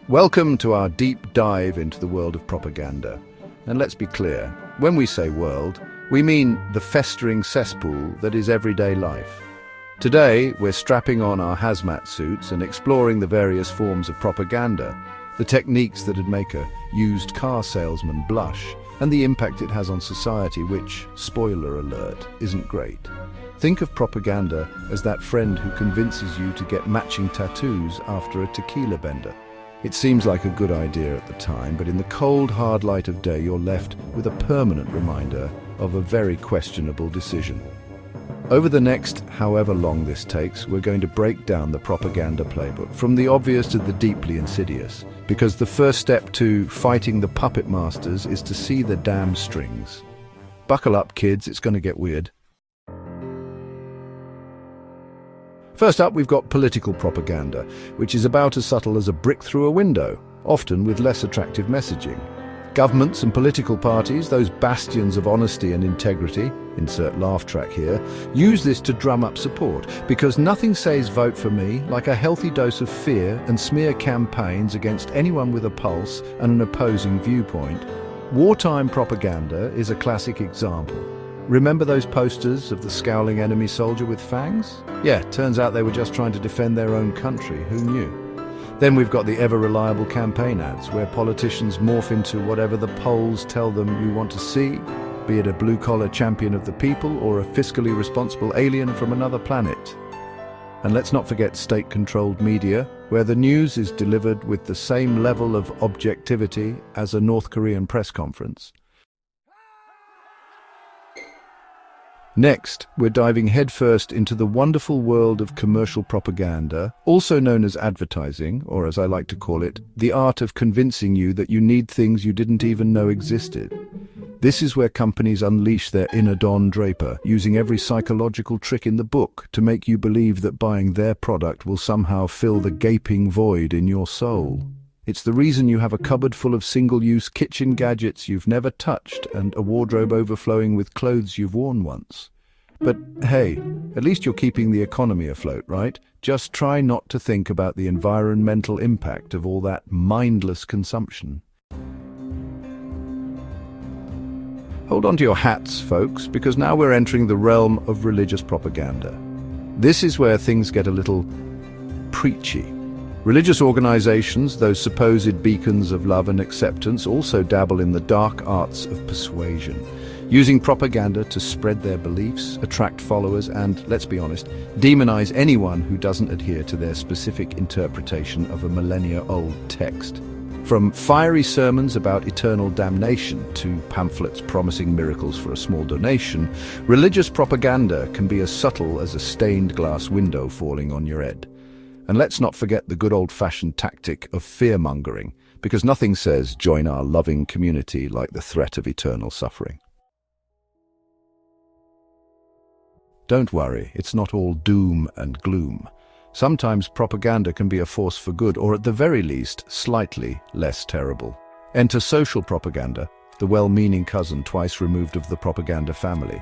Welcome to our deep dive into the world of propaganda. And let's be clear, when we say world, we mean the festering cesspool that is everyday life. Today, we're strapping on our hazmat suits and exploring the various forms of propaganda, the techniques that'd make a used car salesman blush, and the impact it has on society, which, spoiler alert, isn't great. Think of propaganda as that friend who convinces you to get matching tattoos after a tequila bender. It seems like a good idea at the time, but in the cold, hard light of day, you're left with a permanent reminder of a very questionable decision. Over the next however long this takes, we're going to break down the propaganda playbook, from the obvious to the deeply insidious, because the first step to fighting the puppet masters is to see the damn strings. Buckle up, kids, it's going to get weird. First up, we've got political propaganda, which is about as subtle as a brick through a window, often with less attractive messaging. Governments and political parties, those bastions of honesty and integrity, insert laugh track here, use this to drum up support, because nothing says vote for me like a healthy dose of fear and smear campaigns against anyone with a pulse and an opposing viewpoint. Wartime propaganda is a classic example. Remember those posters of the scowling enemy soldier with fangs? Yeah, turns out they were just trying to defend their own country. Who knew? Then we've got the ever-reliable campaign ads, where politicians morph into whatever the polls tell them you want to see, be it a blue-collar champion of the people or a fiscally responsible alien from another planet. And let's not forget state-controlled media, where the news is delivered with the same level of objectivity as a North Korean press conference. Next, we're diving headfirst into the wonderful world of commercial propaganda, also known as advertising, or as I like to call it, the art of convincing you that you need things you didn't even know existed. This is where companies unleash their inner Don Draper, using every psychological trick in the book to make you believe that buying their product will somehow fill the gaping void in your soul. It's the reason you have a cupboard full of single-use kitchen gadgets you've never touched and a wardrobe overflowing with clothes you've worn once. But hey, at least you're keeping the economy afloat, right? Just try not to think about the environmental impact of all that mindless consumption. Hold on to your hats, folks, because now we're entering the realm of religious propaganda. This is where things get a little preachy. Religious organizations, those supposed beacons of love and acceptance, also dabble in the dark arts of persuasion, using propaganda to spread their beliefs, attract followers, and, let's be honest, demonize anyone who doesn't adhere to their specific interpretation of a millennia-old text. From fiery sermons about eternal damnation to pamphlets promising miracles for a small donation, religious propaganda can be as subtle as a stained glass window falling on your head. And let's not forget the good old-fashioned tactic of fear-mongering, because nothing says join our loving community like the threat of eternal suffering. Don't worry, it's not all doom and gloom. Sometimes propaganda can be a force for good, or at the very least, slightly less terrible. Enter social propaganda, the well-meaning cousin twice removed of the propaganda family.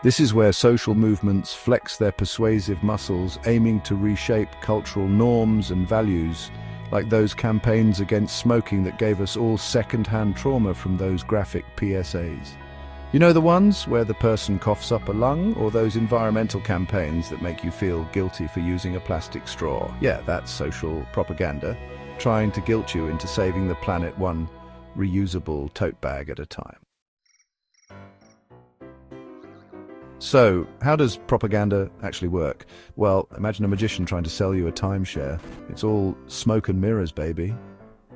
This is where social movements flex their persuasive muscles, aiming to reshape cultural norms and values, like those campaigns against smoking that gave us all second-hand trauma from those graphic PSAs. You know the ones where the person coughs up a lung, or those environmental campaigns that make you feel guilty for using a plastic straw? Yeah, that's social propaganda, trying to guilt you into saving the planet one reusable tote bag at a time. So, how does propaganda actually work? Well, imagine a magician trying to sell you a timeshare. It's all smoke and mirrors, baby.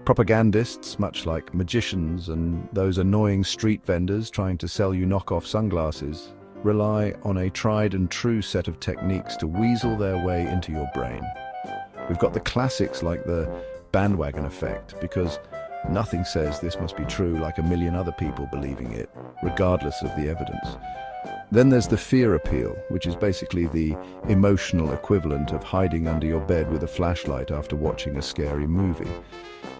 Propagandists, much like magicians and those annoying street vendors trying to sell you knockoff sunglasses, rely on a tried and true set of techniques to weasel their way into your brain. We've got the classics like the bandwagon effect, because nothing says this must be true like a million other people believing it, regardless of the evidence. Then there's the fear appeal, which is basically the emotional equivalent of hiding under your bed with a flashlight after watching a scary movie.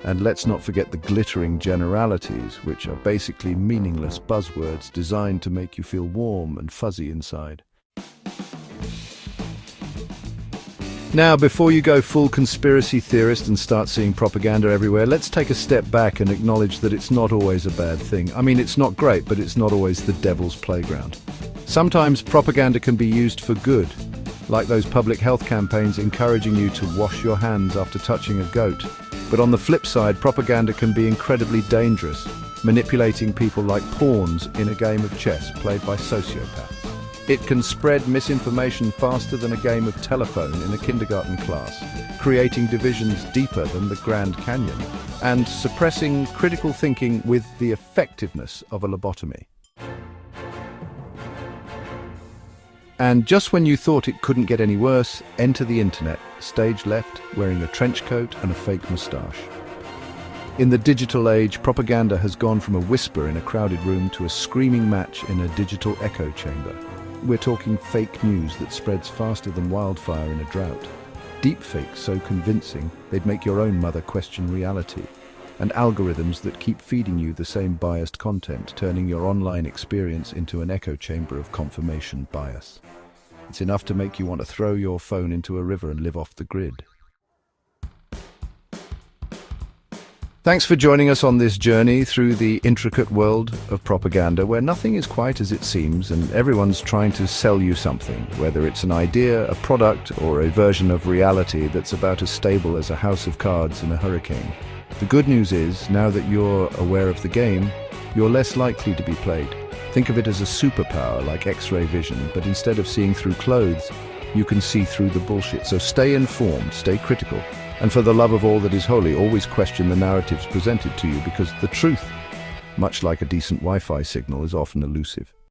And let's not forget the glittering generalities, which are basically meaningless buzzwords designed to make you feel warm and fuzzy inside. Now, before you go full conspiracy theorist and start seeing propaganda everywhere, let's take a step back and acknowledge that it's not always a bad thing. I mean, it's not great, but it's not always the devil's playground. Sometimes propaganda can be used for good, like those public health campaigns encouraging you to wash your hands after touching a goat. But on the flip side, propaganda can be incredibly dangerous, manipulating people like pawns in a game of chess played by sociopaths. It can spread misinformation faster than a game of telephone in a kindergarten class, creating divisions deeper than the Grand Canyon, and suppressing critical thinking with the effectiveness of a lobotomy. And just when you thought it couldn't get any worse, enter the internet, stage left, wearing a trench coat and a fake moustache. In the digital age, propaganda has gone from a whisper in a crowded room to a screaming match in a digital echo chamber. We're talking fake news that spreads faster than wildfire in a drought. Deepfakes so convincing they'd make your own mother question reality. And algorithms that keep feeding you the same biased content, turning your online experience into an echo chamber of confirmation bias. It's enough to make you want to throw your phone into a river and live off the grid. Thanks for joining us on this journey through the intricate world of propaganda, where nothing is quite as it seems and everyone's trying to sell you something, whether it's an idea, a product, or a version of reality that's about as stable as a house of cards in a hurricane. The good news is, now that you're aware of the game, you're less likely to be played. Think of it as a superpower like X-ray vision, but instead of seeing through clothes, you can see through the bullshit. So stay informed, stay critical, and for the love of all that is holy, always question the narratives presented to you, because the truth, much like a decent Wi-Fi signal, is often elusive.